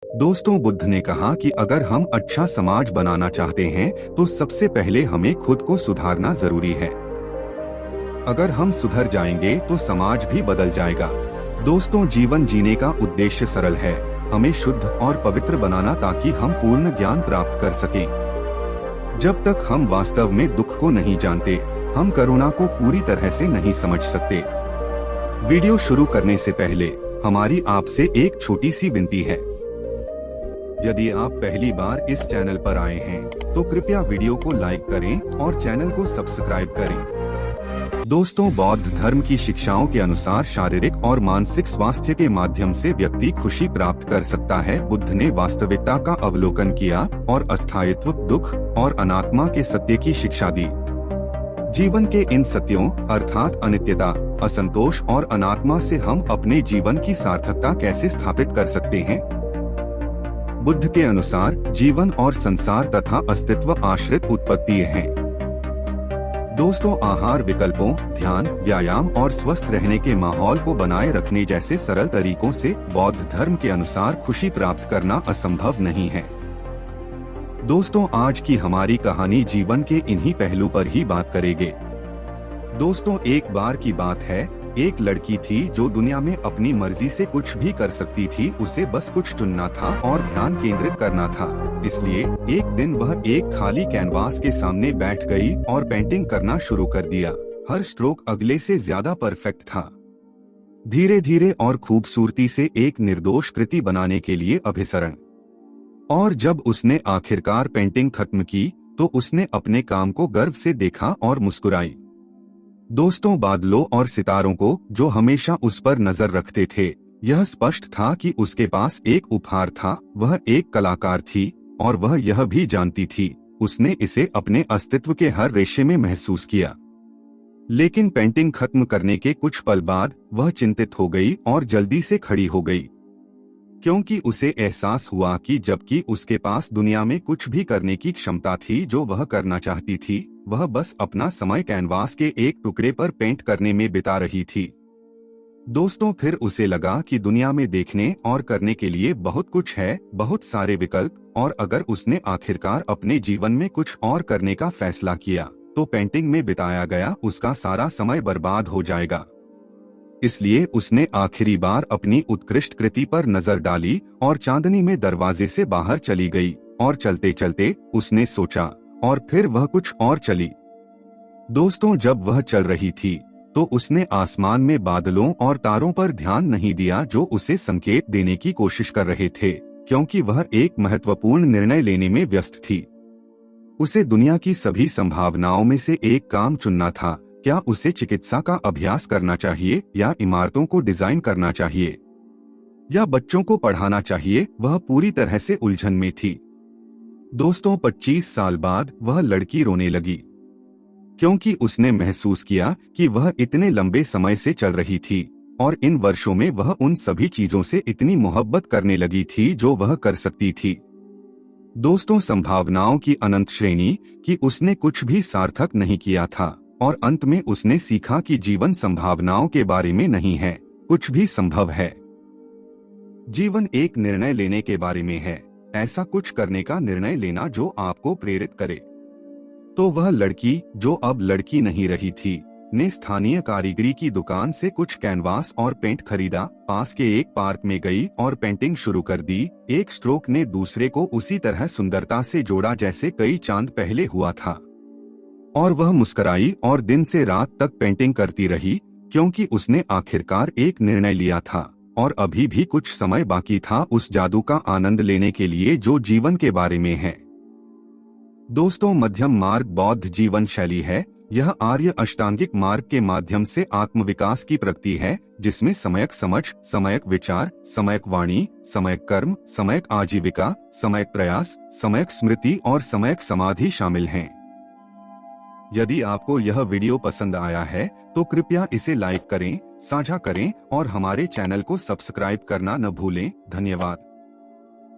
दोस्तों, बुद्ध ने कहा कि अगर हम अच्छा समाज बनाना चाहते हैं तो सबसे पहले हमें खुद को सुधारना जरूरी है। अगर हम सुधर जाएंगे तो समाज भी बदल जाएगा। दोस्तों, जीवन जीने का उद्देश्य सरल है, हमें शुद्ध और पवित्र बनाना ताकि हम पूर्ण ज्ञान प्राप्त कर सकें। जब तक हम वास्तव में दुख को नहीं जानते, हम करुणा को पूरी तरह से नहीं समझ सकते। वीडियो शुरू करने से पहले हमारी आपसे एक छोटी सी विनती है। यदि आप पहली बार इस चैनल पर आए हैं तो कृपया वीडियो को लाइक करें और चैनल को सब्सक्राइब करें। दोस्तों, बौद्ध धर्म की शिक्षाओं के अनुसार शारीरिक और मानसिक स्वास्थ्य के माध्यम से व्यक्ति खुशी प्राप्त कर सकता है। बुद्ध ने वास्तविकता का अवलोकन किया और अस्थायित्व, दुख और अनात्मा के सत्य की शिक्षा दी। जीवन के इन सत्यों अर्थात अनित्यता, असंतोष और अनात्मा से हम अपने जीवन की सार्थकता कैसे स्थापित कर सकते हैं? बुद्ध के अनुसार जीवन और संसार तथा अस्तित्व आश्रित उत्पत्ति हैं। दोस्तों, आहार विकल्पों, ध्यान, व्यायाम और स्वस्थ रहने के माहौल को बनाए रखने जैसे सरल तरीकों से बौद्ध धर्म के अनुसार खुशी प्राप्त करना असंभव नहीं है। दोस्तों, आज की हमारी कहानी जीवन के इन्हीं पहलू पर ही बात करेंगे। दोस्तों, एक बार की बात है, एक लड़की थी जो दुनिया में अपनी मर्जी से कुछ भी कर सकती थी। उसे बस कुछ चुनना था और ध्यान केंद्रित करना था। इसलिए एक दिन वह एक खाली कैनवास के सामने बैठ गई और पेंटिंग करना शुरू कर दिया। हर स्ट्रोक अगले से ज्यादा परफेक्ट था। धीरे धीरे और खूबसूरती से एक निर्दोष कृति बनाने के लिए अभिसरण। और जब उसने आखिरकार पेंटिंग खत्म की तो उसने अपने काम को गर्व से देखा और मुस्कुराई। दोस्तों, बादलों और सितारों को जो हमेशा उस पर नजर रखते थे, यह स्पष्ट था कि उसके पास एक उपहार था। वह एक कलाकार थी और वह यह भी जानती थी। उसने इसे अपने अस्तित्व के हर रेशे में महसूस किया। लेकिन पेंटिंग खत्म करने के कुछ पल बाद वह चिंतित हो गई और जल्दी से खड़ी हो गई, क्योंकि उसे एहसास हुआ कि जबकि उसके पास दुनिया में कुछ भी करने की क्षमता थी जो वह करना चाहती थी, वह बस अपना समय कैनवास के एक टुकड़े पर पेंट करने में बिता रही थी। दोस्तों, फिर उसे लगा कि दुनिया में देखने और करने के लिए बहुत कुछ है, बहुत सारे विकल्प, और अगर उसने आखिरकार अपने जीवन में कुछ और करने का फैसला किया तो पेंटिंग में बिताया गया उसका सारा समय बर्बाद हो जाएगा। इसलिए उसने आखिरी बार अपनी उत्कृष्ट कृति पर नजर डाली और चांदनी में दरवाजे से बाहर चली गई। और चलते चलते उसने सोचा, और फिर वह कुछ और चली। दोस्तों, जब वह चल रही थी तो उसने आसमान में बादलों और तारों पर ध्यान नहीं दिया जो उसे संकेत देने की कोशिश कर रहे थे, क्योंकि वह एक महत्वपूर्ण निर्णय लेने में व्यस्त थी। उसे दुनिया की सभी संभावनाओं में से एक काम चुनना था। क्या उसे चिकित्सा का अभ्यास करना चाहिए, या इमारतों को डिजाइन करना चाहिए, या बच्चों को पढ़ाना चाहिए? वह पूरी तरह से उलझन में थी। दोस्तों, 25 साल बाद वह लड़की रोने लगी, क्योंकि उसने महसूस किया कि वह इतने लंबे समय से चल रही थी और इन वर्षों में वह उन सभी चीजों से इतनी मोहब्बत करने लगी थी जो वह कर सकती थी। दोस्तों, संभावनाओं की अनंत श्रेणी कि उसने कुछ भी सार्थक नहीं किया था, और अंत में उसने सीखा कि जीवन संभावनाओं के बारे में नहीं है, कुछ भी संभव है। जीवन एक निर्णय लेने के बारे में है, ऐसा कुछ करने का निर्णय लेना जो आपको प्रेरित करे। तो वह लड़की, जो अब लड़की नहीं रही थी, ने स्थानीय कारीगरी की दुकान से कुछ कैनवास और पेंट खरीदा, पास के एक पार्क में गई और पेंटिंग शुरू कर दी। एक स्ट्रोक ने दूसरे को उसी तरह सुंदरता से जोड़ा जैसे कई चांद पहले हुआ था। और वह मुस्कुराई और दिन से रात तक पेंटिंग करती रही, क्योंकि उसने आखिरकार एक निर्णय लिया था और अभी भी कुछ समय बाकी था उस जादू का आनंद लेने के लिए जो जीवन के बारे में है। दोस्तों, मध्यम मार्ग बौद्ध जीवन शैली है। यह आर्य अष्टांगिक मार्ग के माध्यम से आत्मविकास की प्रगति है, जिसमें समयक समझ, समयक विचार, समयक वाणी, समयक कर्म, समयक आजीविका, समयक प्रयास, समयक स्मृति और समयक समाधि शामिल हैं। यदि आपको यह वीडियो पसंद आया है तो कृपया इसे लाइक करें, साझा करें और हमारे चैनल को सब्सक्राइब करना न भूलें। धन्यवाद।